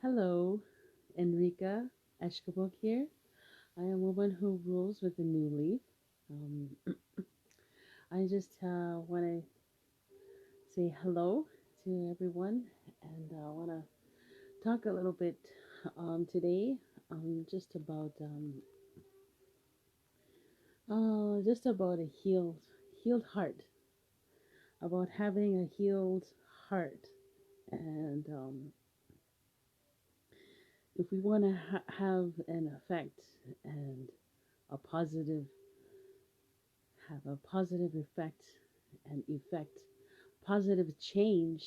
Hello, Enrica Eshkabok here. I am a woman who rules with a new leaf. Um, I just want to say hello to everyone and want to talk a little bit today just about a healed heart, about having a healed heart, and if we want to have an effect and a positive have a positive effect, positive change,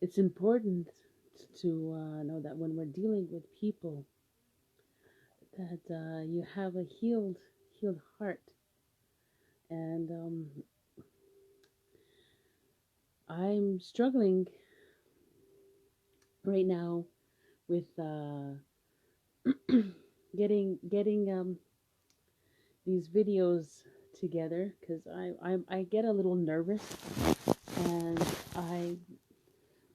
it's important to know that when we're dealing with people, that you have a healed heart. And I'm struggling right now with getting these videos together because I get a little nervous and I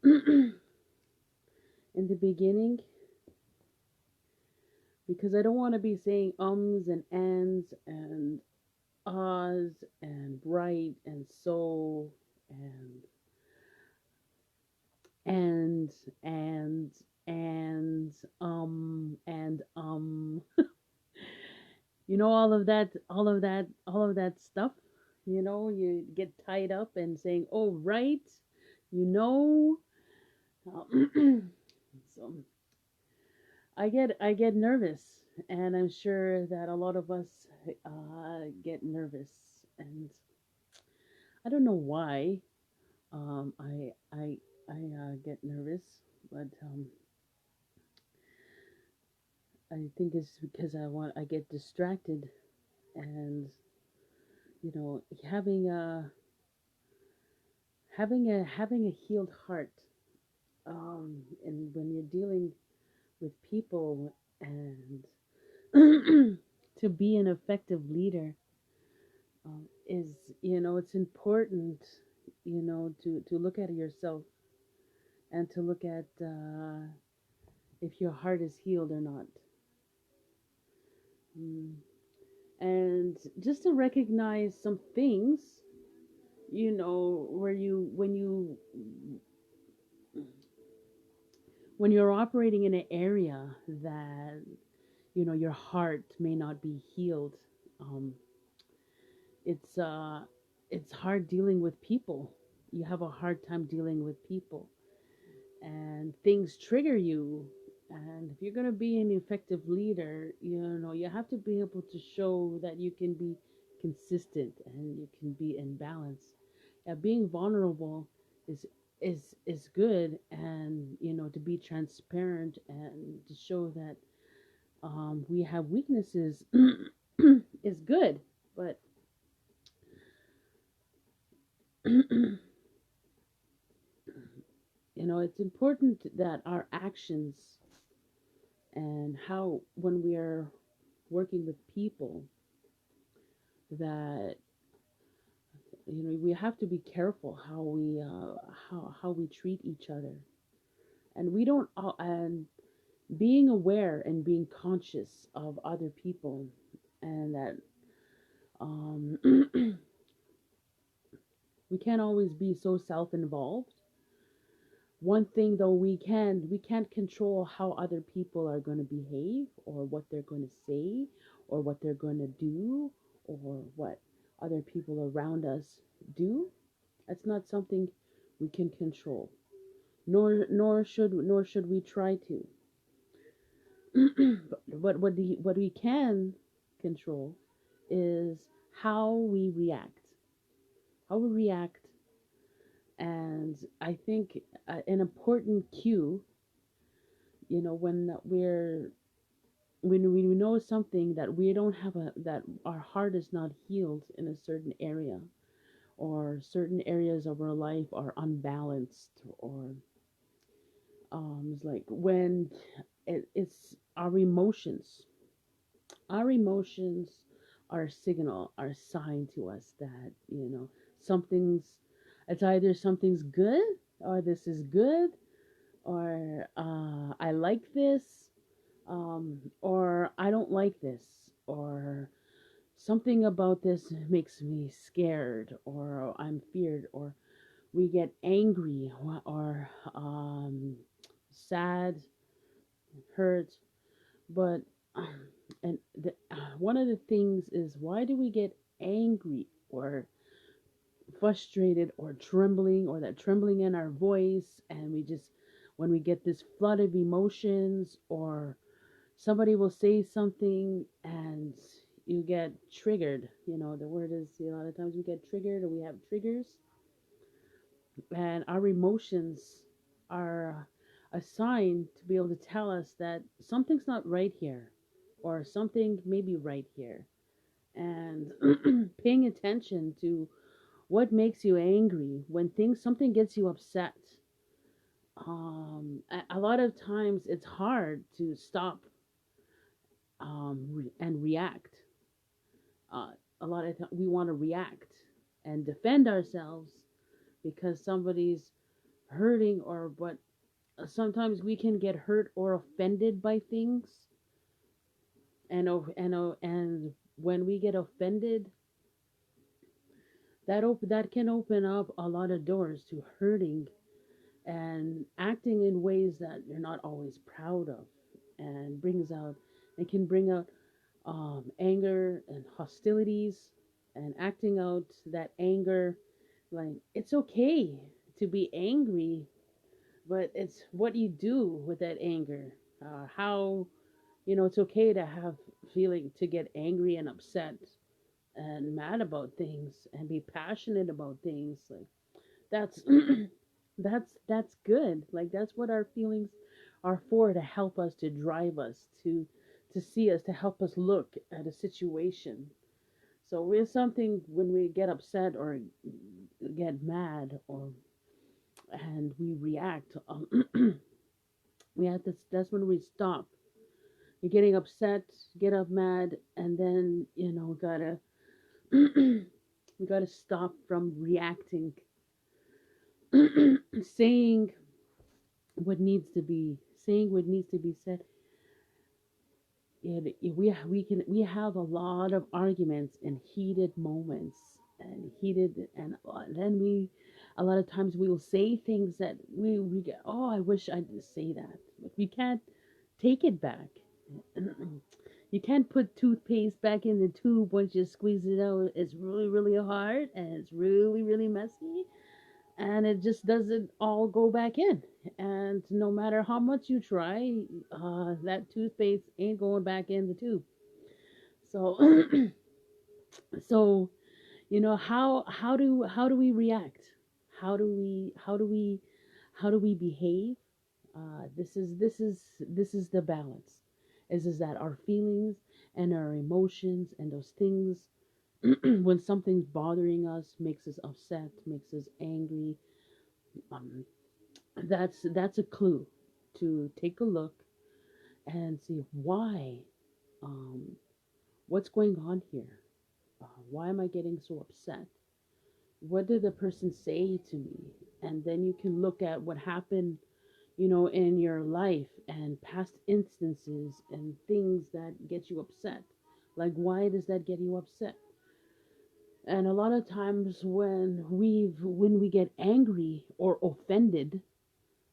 in the beginning because I don't want to be saying ums and ands and ahs and right and so and and and and all of that stuff. You get tied up and saying, "Oh, right," you know. So I get nervous, and I'm sure that a lot of us get nervous, and I don't know why. I get nervous, but I think it's because I get distracted, and having a healed heart, and when you're dealing with people and to be an effective leader, is it's important to look at yourself and to look at if your heart is healed or not. Mm. And just to recognize some things, where you when you're operating in an area that your heart may not be healed. um, it's it's hard dealing with people. You have a hard time dealing with people, and things trigger you. And if you're going to be an effective leader, you have to be able to show that you can be consistent and you can be in balance. Being vulnerable is is good, and to be transparent and to show that we have weaknesses is good. But it's important that our actions and how, when we are working with people, that we have to be careful how we treat each other, and we don't and being aware and being conscious of other people, and that um, we can't always be so self-involved. One thing though, we can't control how other people are going to behave, or what they're going to say, or what they're going to do, or what other people around us do. That's not something we can control, nor should we try to. But what we can control is how we react. How we react, and I think an important cue, when we know something that we don't have that our heart is not healed in a certain area, or certain areas of our life are unbalanced, or it's like when it's our emotions are a signal, are a sign to us that something's it's either something's good or this is good, or I like this, or I don't like this, or something about this makes me scared, or I'm feared, or we get angry, or sad, hurt. But and one of the things is, why do we get angry or frustrated or trembling, or that trembling in our voice, and we just, when we get this flood of emotions, or somebody will say something and you get triggered. The word is, a lot of times we get triggered, or we have triggers, and our emotions are a sign to be able to tell us that something's not right here, or something may be right here. And paying attention to what makes you angry, when things something gets you upset. A lot of times it's hard to stop, and react. uh, a lot of times we want to react and defend ourselves because somebody's hurting, or but sometimes we can get hurt or offended by things, and when we get offended, that can open up a lot of doors to hurting and acting in ways that you're not always proud of, and brings out it can bring out anger and hostilities, and acting out that anger. Like, it's okay to be angry, but it's what you do with that anger. How, it's okay to have feeling, to get angry and upset and mad about things and be passionate about things. Like, that's that's good. Like, that's what our feelings are for, to help us, to drive us, to see us, to help us look at a situation. So with something, when we get upset or get mad, or and we react, we have to, that's when we stop. You're getting upset, get up mad, and then gotta we gotta stop from reacting, saying what needs to be saying what needs to be said. And we have a lot of arguments and heated moments, and heated, and then we a lot of times we will say things that we get, oh, I wish I didn't say that, but we can't take it back. You can't put toothpaste back in the tube once you squeeze it out. It's really, really hard, and it's really, really messy, and it just doesn't all go back in. And no matter how much you try, that toothpaste ain't going back in the tube. So, so how do we react? How do we behave? This is the balance. Is that our feelings and our emotions and those things, when something's bothering us, makes us upset, makes us angry, um, that's a clue to take a look and see why, um, what's going on here. Why am I getting so upset? What did the person say to me? And then you can look at what happened, in your life, and past instances and things that get you upset. Like, why does that get you upset? And a lot of times when we get angry or offended,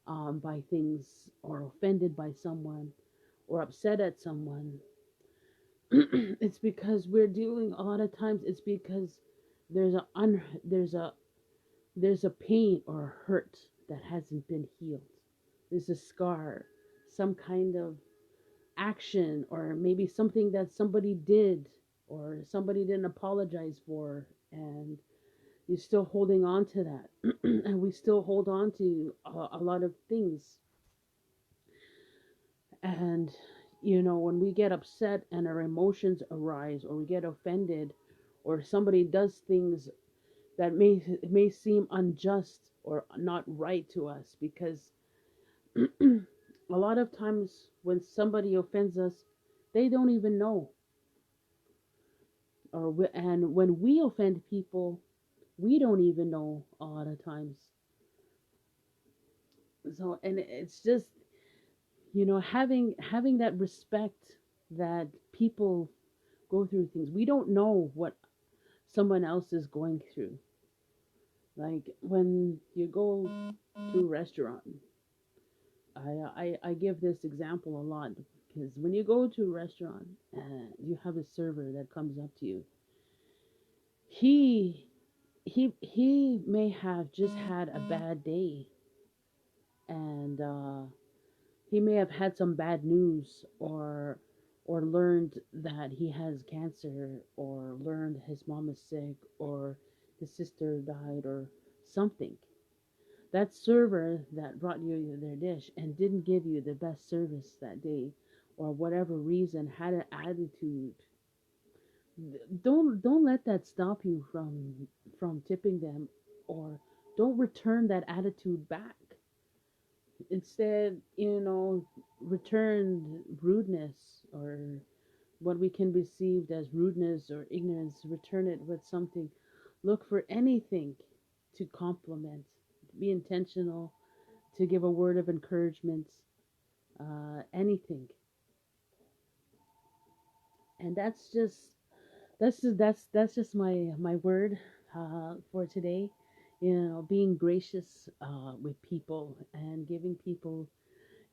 by things, or offended by someone, or upset at someone, it's because we're dealing, a lot of times it's because there's a pain or a hurt that hasn't been healed. There's a scar, some kind of action, or maybe something that somebody did, or somebody didn't apologize for, and you're still holding on to that. And we still hold on to a lot of things. And when we get upset and our emotions arise, or we get offended, or somebody does things that may seem unjust or not right to us, because a lot of times when somebody offends us, they don't even know. And when we offend people, we don't even know a lot of times. So, and it's just, having that respect that people go through things. We don't know what someone else is going through. Like when you go to a restaurant, I give this example a lot because when you go to a restaurant and you have a server that comes up to you, he he may have just had a bad day, and he may have had some bad news, or learned that he has cancer, or learned his mom is sick, or his sister died, or something. That server that brought you their dish and didn't give you the best service that day, or whatever reason, had an attitude. Don't let that stop you from tipping them, or don't return that attitude back. Instead, return rudeness, or what we can perceive as rudeness or ignorance, return it with something. Look for anything to compliment. Be intentional to give a word of encouragement, anything. And that's just my word for today. Being gracious with people, and giving people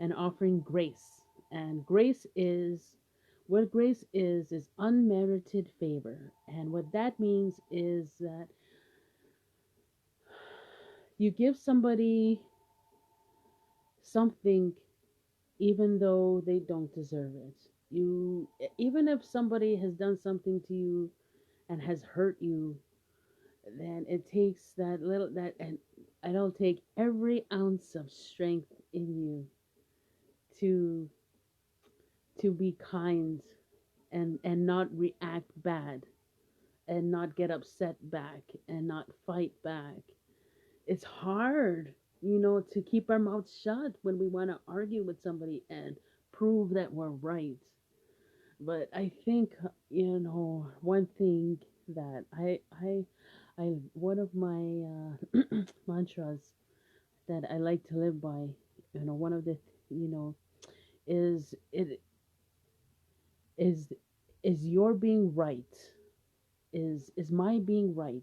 and offering grace. And grace is unmerited favor. And what that means is that you give somebody something even though they don't deserve it. Even if somebody has done something to you and has hurt you, then it takes that little that and it'll take every ounce of strength in you to be kind, and not react bad, and not get upset back, and not fight back. It's hard, to keep our mouths shut when we want to argue with somebody and prove that we're right. But I think, one thing that I one of my mantras that I like to live by, one of the, you know, is it is is your being right, is my being right,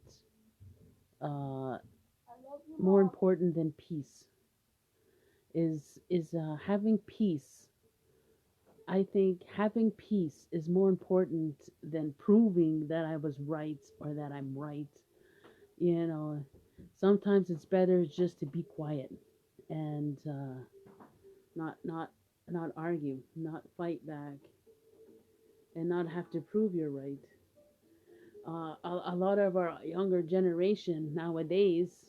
uh more important than peace. Is having peace. I think having peace is more important than proving that I was right or that I'm right. You know, Sometimes it's better just to be quiet, and not not not argue, not fight back, and not have to prove you're right. A lot of our younger generation nowadays,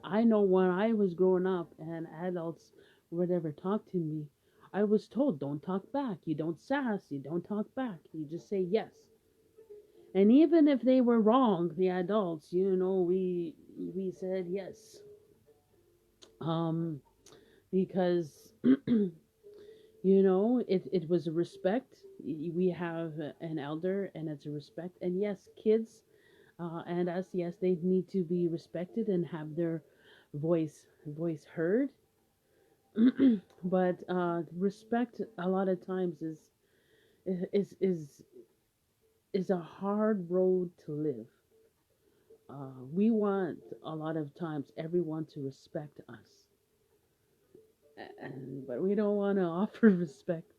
I know when I was growing up and adults would ever talk to me, I was told, don't talk back. You don't sass. You don't talk back. You just say yes. And even if they were wrong, the adults, we said yes. Um, because it was a respect. We have an elder, and it's a respect. And yes, kids, and us, yes, they need to be respected and have their voice heard. But respect a lot of times is is is a hard road to live. We want a lot of times everyone to respect us, but we don't want to offer respect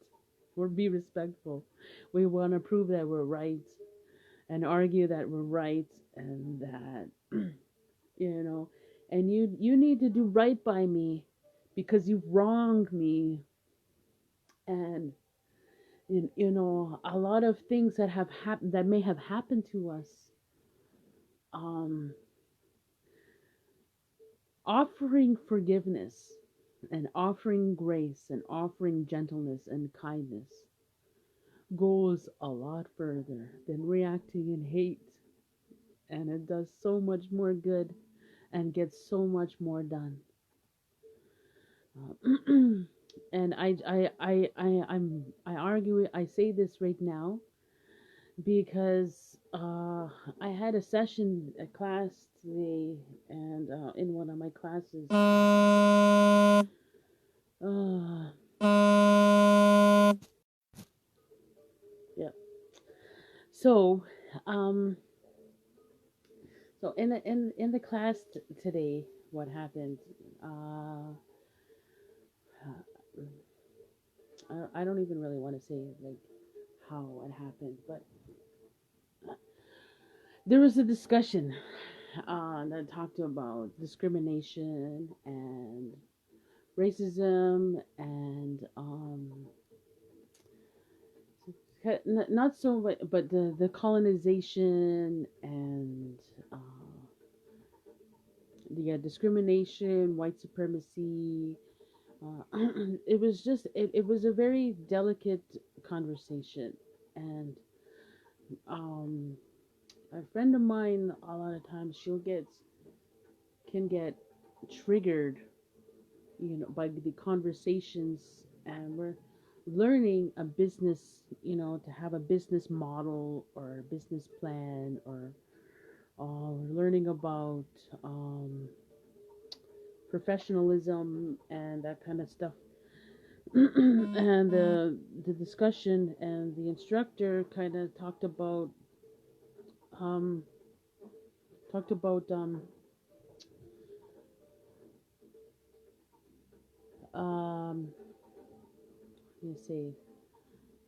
or be respectful. We want to prove that we're right, and argue that we're right, and that you know and you need to do right by me because you've wronged me. And a lot of things that have happened, that may have happened to us, um offering forgiveness, and offering grace, and offering gentleness and kindness goes a lot further than reacting in hate, and it does so much more good and gets so much more done. And I argue, I say this right now, because I had a session, a class today, and in one of my classes, uh, yeah. So, um, so in the class today, what happened? Uh, I don't even really want to say like how it happened, but there was a discussion that talked about discrimination and racism and not so but the colonization and uh, the discrimination, white supremacy. It was just it was a very delicate conversation, and um, a friend of mine a lot of times she'll get can get triggered, by the conversations, and we're learning a business, to have a business model or a business plan, or we're learning about professionalism and that kind of stuff. And the discussion and the instructor kind of um talked about um let me see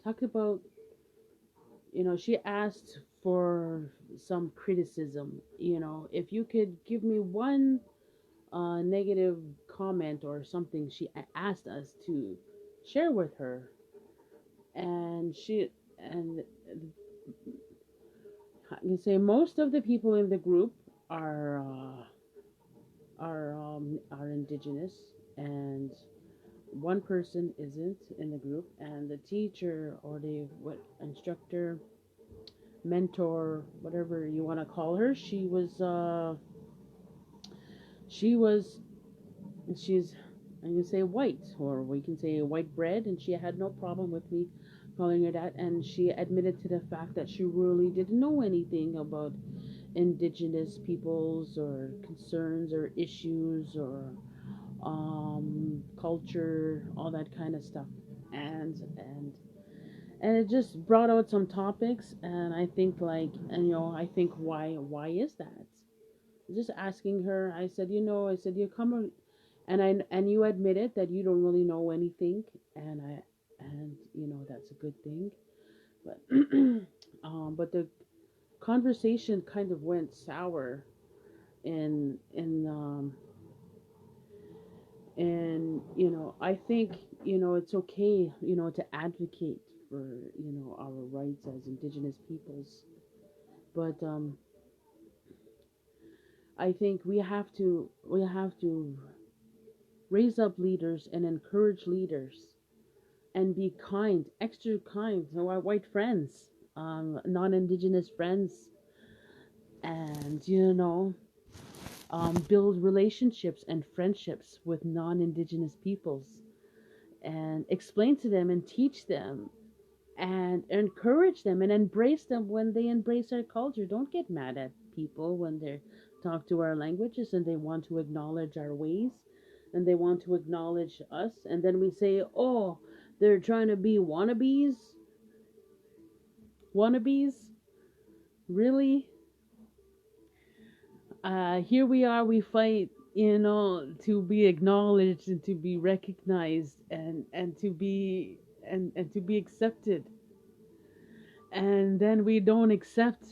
talked about, she asked for some criticism. If you could give me one negative comment or something, she asked us to share with her. And you say most of the people in the group are indigenous, and one person isn't in the group, and the teacher or the what instructor, mentor, whatever you want to call her, she was she's and you say white, or we can say white bread, and she had no problem with me calling her that, and she admitted to the fact that she really didn't know anything about indigenous peoples or concerns or issues or culture, all that kind of stuff. And and and it just brought out some topics, and I think like, and I think, why is that? Just asking her, I said, you come and you admitted that you don't really know anything, and that's a good thing. But but the conversation kind of went sour, in and I think, it's okay, to advocate for, our rights as indigenous peoples. But I think we have to raise up leaders and encourage leaders, and be kind, extra kind to our white friends, non-indigenous friends, and build relationships and friendships with non-indigenous peoples, and explain to them and teach them and encourage them and embrace them when they embrace our culture. Don't get mad at people when they talk to our languages and they want to acknowledge our ways, and they want to acknowledge us, and then we say, oh, they're trying to be wannabes. Really? Here we are, we fight, to be acknowledged and to be recognized, and to be accepted. And then we don't accept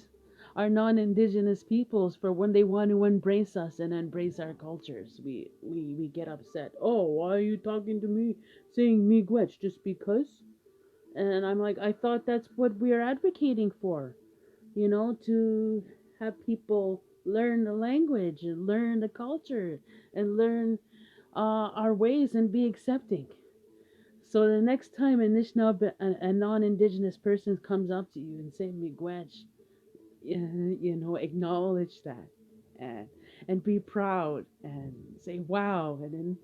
our non-indigenous peoples for when they want to embrace us and embrace our cultures. We get upset. Oh, why are you talking to me, saying miigwech just because? And I'm like, I thought that's what we're advocating for, to have people learn the language and learn the culture and learn our ways and be accepting. So the next time a non-indigenous person comes up to you and say miigwech, acknowledge that, and be proud and say wow, and then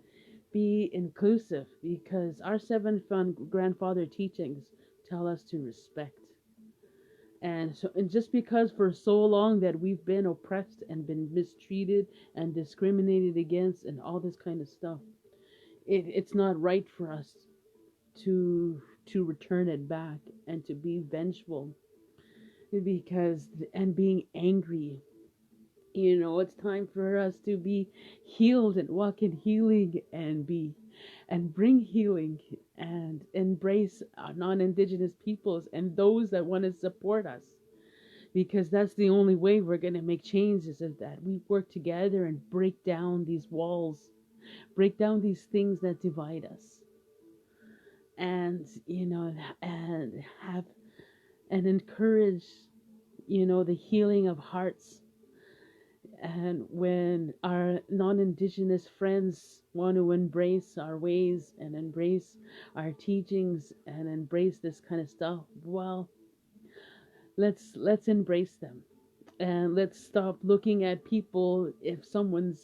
be inclusive, because our seven grandfather teachings tell us to respect. And just because for so long that we've been oppressed and been mistreated and discriminated against and all this kind of stuff, it's not right for us to return it back and to be vengeful, because and being angry. It's time for us to be healed and walk in healing and bring healing and embrace our non-indigenous peoples and those that want to support us, because that's the only way we're going to make changes, is that we work together and break down these walls, break down these things that divide us, and and have and encourage the healing of hearts. And when our non-indigenous friends want to embrace our ways and embrace our teachings and embrace this kind of stuff, well, let's embrace them. And let's stop looking at people, if someone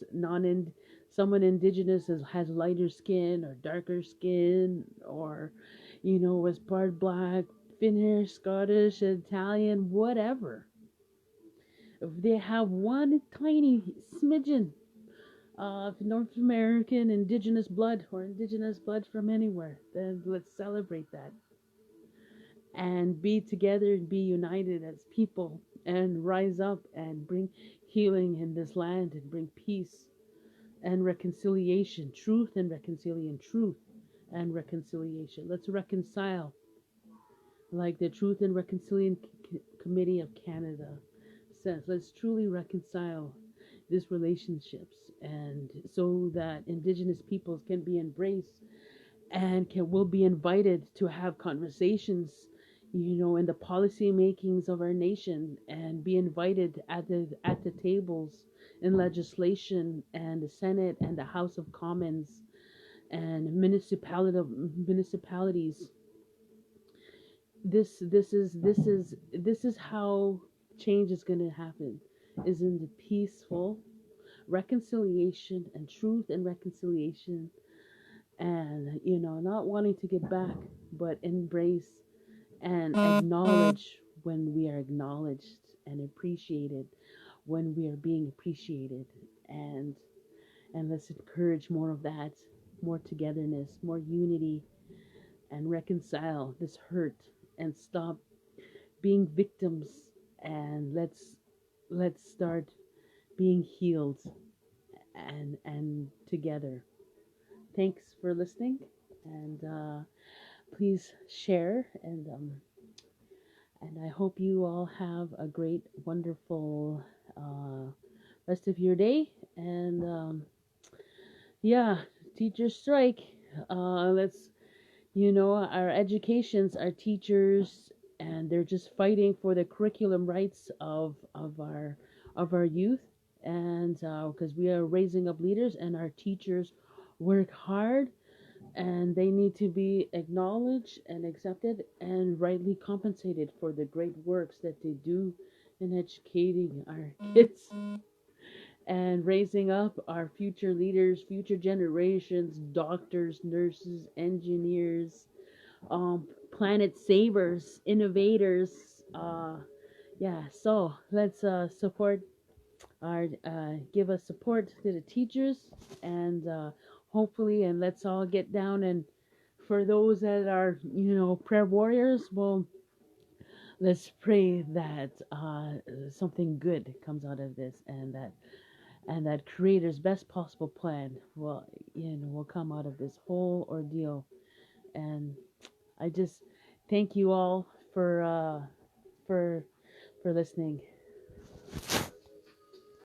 indigenous has lighter skin or darker skin, or was part black, Finnish, Scottish, Italian, whatever. If they have one tiny smidgen of North American indigenous blood, or indigenous blood from anywhere, then let's celebrate that and be together and be united as people and rise up and bring healing in this land and bring peace and reconciliation, truth and reconciliation, truth and reconciliation. Let's reconcile, like the Truth and Reconciliation Committee of Canada says. Let's truly reconcile these relationships, and so that indigenous peoples can be embraced and will be invited to have conversations, in the policy makings of our nation, and be invited at the tables in legislation and the Senate and the House of Commons and municipalities. This is how change is going to happen, is in the peaceful reconciliation and truth and reconciliation, and not wanting to get back, but embrace and acknowledge when we are acknowledged, and appreciated when we are being appreciated. And and let's encourage more of that, more togetherness, more unity, and reconcile this hurt, and stop being victims, and let's start being healed, and together. Thanks for listening, and please share, and I hope you all have a great, wonderful rest of your day. And yeah, teachers strike. Let's our educations, our teachers, and they're just fighting for the curriculum rights of our youth, and because we are raising up leaders, and our teachers work hard, and they need to be acknowledged and accepted and rightly compensated for the great works that they do in educating our kids and raising up our future leaders, future generations, doctors, nurses, engineers, planet savers, innovators. Yeah, so let's support give us support to the teachers, and hopefully, and let's all get down, and for those that are prayer warriors, well, let's pray that something good comes out of this, and that creator's best possible plan will come out of this whole ordeal. And I just thank you all for for listening.